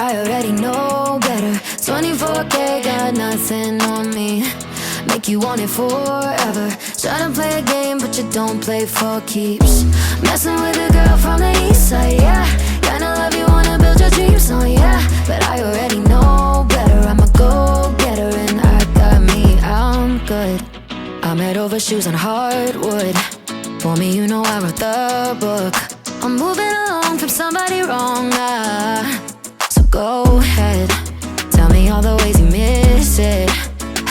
I already know better. 24K got nothing on me. Make you want it forever. Try to play a game but you don't play for keeps. Messing with a girl from the east side, yeah. Kinda love you, wanna build your dreams on, yeah. But I already know better. I'm a go-getter and I got me, I'm good. I'm head over shoes on hardwood. For me, you know I wrote the book. I'm moving along from somebody wrong, so go ahead. Tell me all the ways you miss it.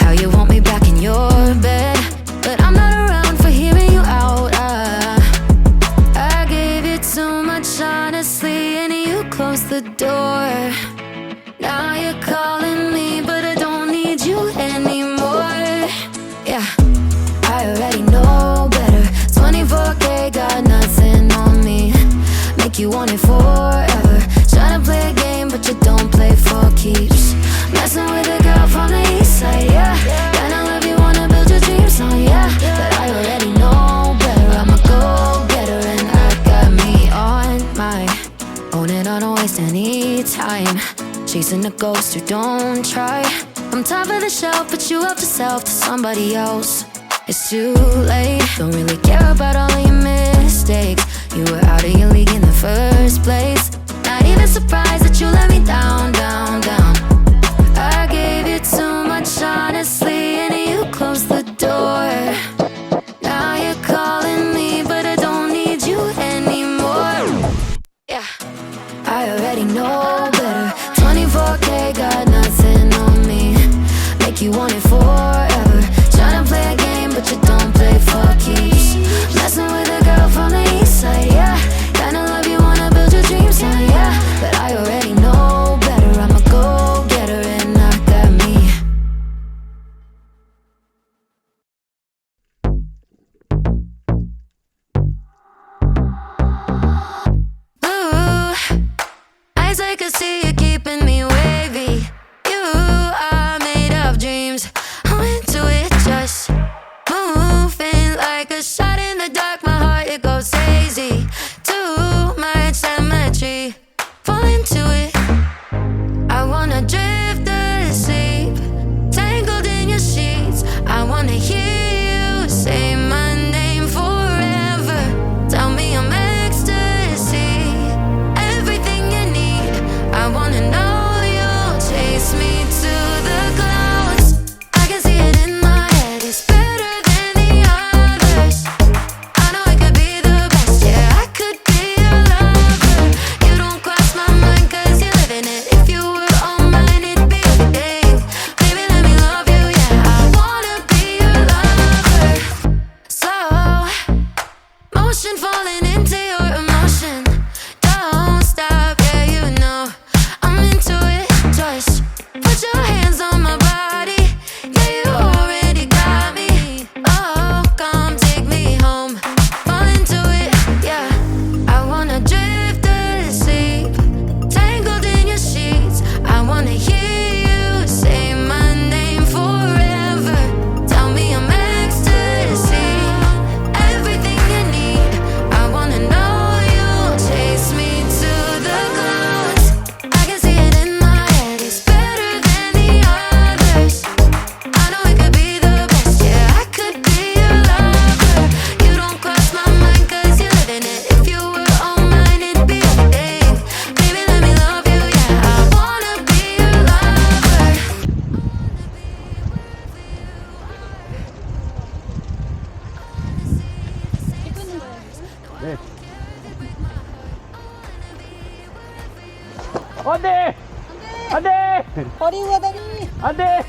How you want me back in your bed. But I'm not around for hearing you out, I gave you too much honestly, and you closed the door. Now you're calling me, but I don't need you anymore. Yeah, I already know better. 24K got nothing on me. Make you want it forever. Try to play a game but you don't play for keeps. Messing with a girl from the east side, yeah. Kinda love you, wanna build your dreams on, yeah. But I already know better. I'm a go-getter and I got me on my own, and I don't waste any time chasing a ghost who don't try. I'm top of the shelf, but you helped yourself to somebody else. It's too late. Don't really care about all of your mistakes. You were out of your league in the first place. Not even surprised that you let me down, down, down. I gave you too much honestly, and you closed the door. Now you're calling me, but I don't need you anymore. Yeah, I already know better. 24K got nothing on me. Make you want it forever. Tryna play a game but you don't play for keeps. Messing with a girl from the east side, yeah. Kinda love you, wanna build your dreams on, yeah. But I already know better. I'm a go-getter and I got me. Ooh, eyes I could see you keeping me wavy. You are made of dreams. I'm into it, just moving like a shot in the dark. My heart, it goes hazy. Too much symmetry. Fall into it. I wanna drift asleep, tangled in your sheets. I wanna hear you say my name forever. Tell me I'm ecstasy, everything you need. I wanna know you'll chase me to the clouds. I can see it in my head, it's better than the others. I know it could be the best, yeah, I could be your lover. You don't cross my mind cause you're living it. If you were all mine, it'd be a thing. Baby, let me love you, yeah, I wanna be your lover. Slow motion falling into your emotion. Don't stop, yeah, you know I'm into it. Just put your hands on my body. Yeah, you already got me. Oh, come take me home. Fall into it, yeah. I wanna drift asleep, tangled in your sheets. I wanna hear you say my name forever. Tell me I'm ecstasy, everything you need. I wanna know you'll chase me to the clouds. I can see it in my head, it's better than the others. I know it could be the best, yeah, I could be your lover. You don't cross my mind cause you're living it. If you were all mine, it'd be a thing. Baby, let me love you, yeah, I wanna be your lover. 네. 안돼! 안돼! 버리고 가다니. 안돼!